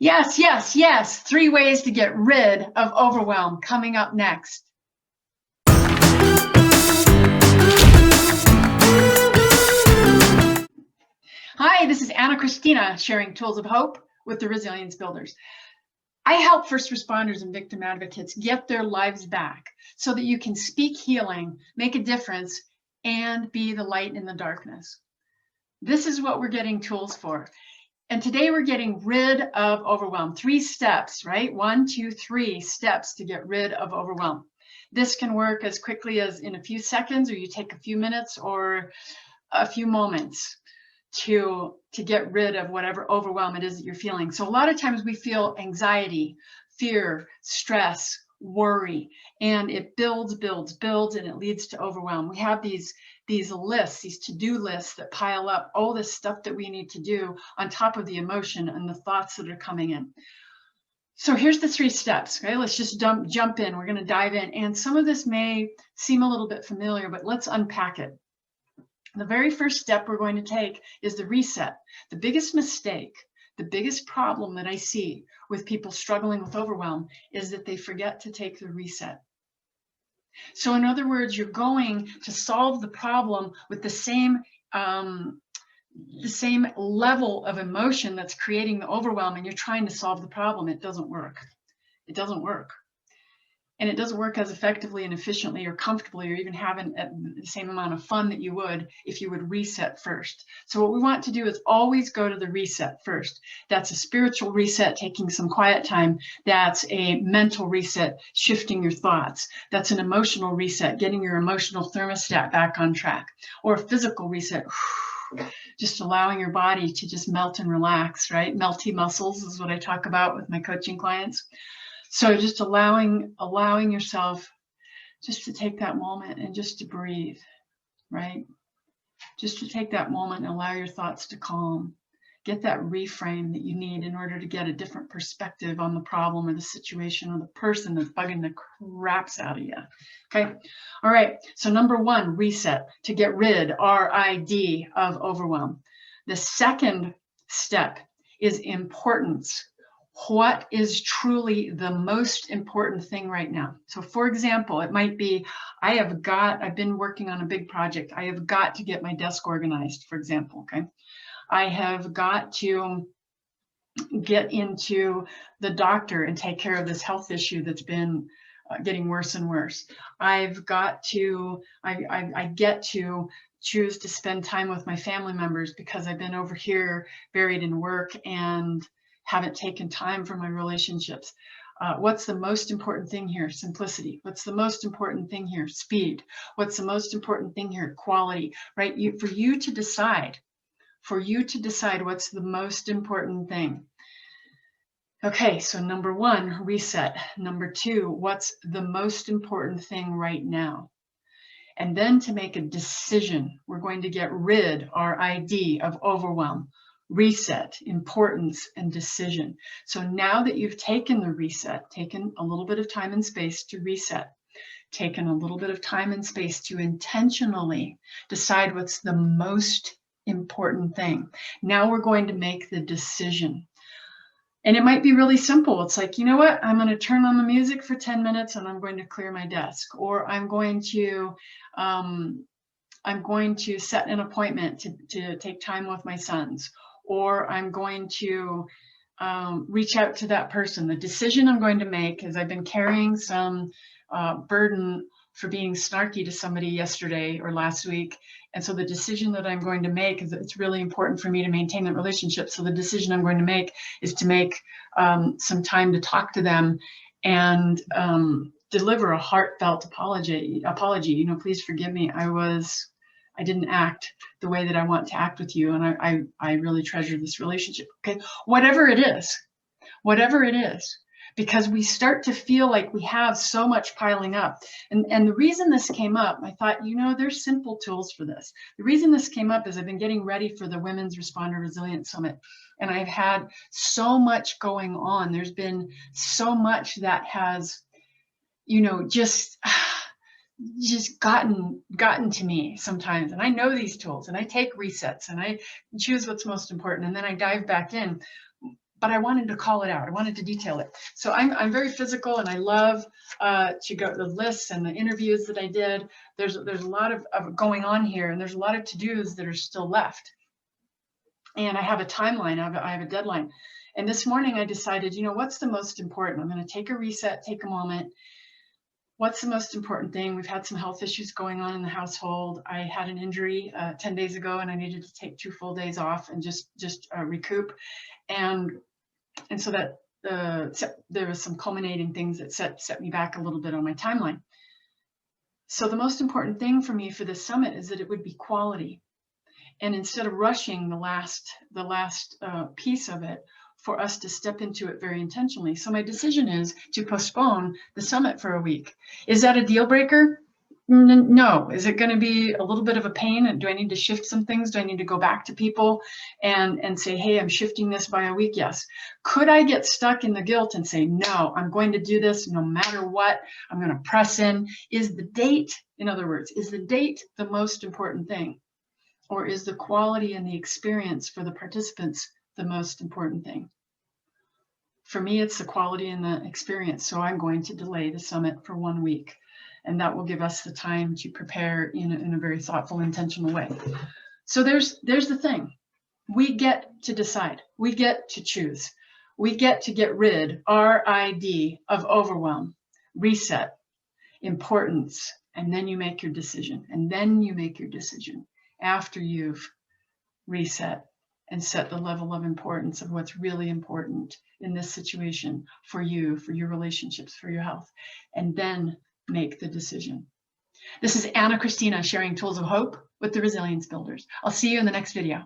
Yes, yes, yes. 3 ways to get rid of overwhelm coming up next. Hi, this is Ana-Christina sharing tools of hope with the Resilience Builders. I help first responders and victim advocates get their lives back so that you can speak healing, make a difference, and be the light in the darkness. This is what we're getting tools for. And today we're getting rid of overwhelm. 3 steps, right? 1, 2, 3 steps to get rid of overwhelm. This can work as quickly as in a few seconds, or you take a few minutes or a few moments to get rid of whatever overwhelm it is that you're feeling. So a lot of times we feel anxiety, fear, stress, worry, and it builds, and it leads to overwhelm. We have these lists, these to-do lists that pile up all this stuff that we need to do on top of the emotion and the thoughts that are coming in. So here's the 3 steps. Okay, let's just jump in. We're going to dive in, and some of this may seem a little bit familiar, but let's unpack it. The very first step we're going to take is the reset. The biggest mistake, the biggest problem that I see with people struggling with overwhelm is that they forget to take the reset. So in other words, you're going to solve the problem with the same level of emotion that's creating the overwhelm, and you're trying to solve the problem. It doesn't work. It doesn't work. And it doesn't work as effectively and efficiently or comfortably or even having the same amount of fun that you would if you would reset first. So what we want to do is always go to the reset first. That's a spiritual reset, taking some quiet time. That's a mental reset, shifting your thoughts. That's an emotional reset, getting your emotional thermostat back on track. Or a physical reset, just allowing your body to just melt and relax, right? Melty muscles is what I talk about with my coaching clients. So just allowing yourself just to take that moment and just to breathe, right? Just to take that moment and allow your thoughts to calm. Get that reframe that you need in order to get a different perspective on the problem or the situation or the person that's bugging the craps out of you. Okay. All right. So number 1, reset, to get rid, R-I-D, of overwhelm. The second step is importance. What is truly the most important thing right now? So for example, it might be, I've been working on a big project. I have got to get my desk organized, for example, okay? I have got to get into the doctor and take care of this health issue that's been getting worse and worse. I get to choose to spend time with my family members because I've been over here buried in work and haven't taken time for my relationships. What's the most important thing here? Simplicity. What's the most important thing here? Speed. What's the most important thing here? Quality, right? For you to decide what's the most important thing. Okay, so number 1, reset. Number 2, what's the most important thing right now? And then to make a decision, we're going to get rid, R-I-D, of overwhelm. Reset, importance, and decision. So now that you've taken the reset, taken a little bit of time and space to reset, taken a little bit of time and space to intentionally decide what's the most important thing. Now we're going to make the decision. And it might be really simple. It's like, you know what? I'm going to turn on the music for 10 minutes and I'm going to clear my desk. Or I'm going to set an appointment to take time with my sons. Or I'm going to reach out to that person. The decision I'm going to make is I've been carrying some burden for being snarky to somebody yesterday or last week. And so the decision that I'm going to make is that it's really important for me to maintain that relationship. So the decision I'm going to make is to make some time to talk to them and deliver a heartfelt apology. You know, please forgive me. I didn't act the way that I want to act with you. And I really treasure this relationship. Okay. Whatever it is, because we start to feel like we have so much piling up. And the reason this came up, I thought, you know, there's simple tools for this. The reason this came up is I've been getting ready for the Women's Responder Resilience Summit. And I've had so much going on. There's been so much that has, you know, just gotten to me sometimes. And I know these tools and I take resets and I choose what's most important. And then I dive back in. but I wanted to call it out. I wanted to detail it. So I'm very physical, and I love to go to the lists and the interviews that I did. There's a lot of going on here, and there's a lot of to-dos that are still left. And I have a timeline, I have a deadline. And this morning I decided, what's the most important? I'm going to take a reset, take a moment. What's the most important thing? We've had some health issues going on in the household. I had an injury 10 days ago, and I needed to take 2 full days off and just recoup. And so that there was some culminating things that set me back a little bit on my timeline. So the most important thing for me for this summit is that it would be quality. And instead of rushing the last piece of it, for us to step into it very intentionally. So my decision is to postpone the summit for a week. Is that a deal breaker? No. Is it going to be a little bit of a pain? Do I need to shift some things? Do I need to go back to people and say, hey, I'm shifting this by a week? Yes. Could I get stuck in the guilt and say, no, I'm going to do this no matter what? I'm going to press in. Is the date, in other words, is the date the most important thing? Or is the quality and the experience for the participants the most important thing? For me, it's the quality and the experience. So I'm going to delay the summit for 1 week. And that will give us the time to prepare in a very thoughtful, intentional way. So there's the thing. We get to decide. We get to choose. We get to get rid, RID, of overwhelm, reset, importance, and then you make your decision. And then you make your decision after you've reset and set the level of importance of what's really important in this situation for you, for your relationships, for your health, and then make the decision. This is Ana-Christina sharing tools of hope with the Resilience Builders. I'll see you in the next video.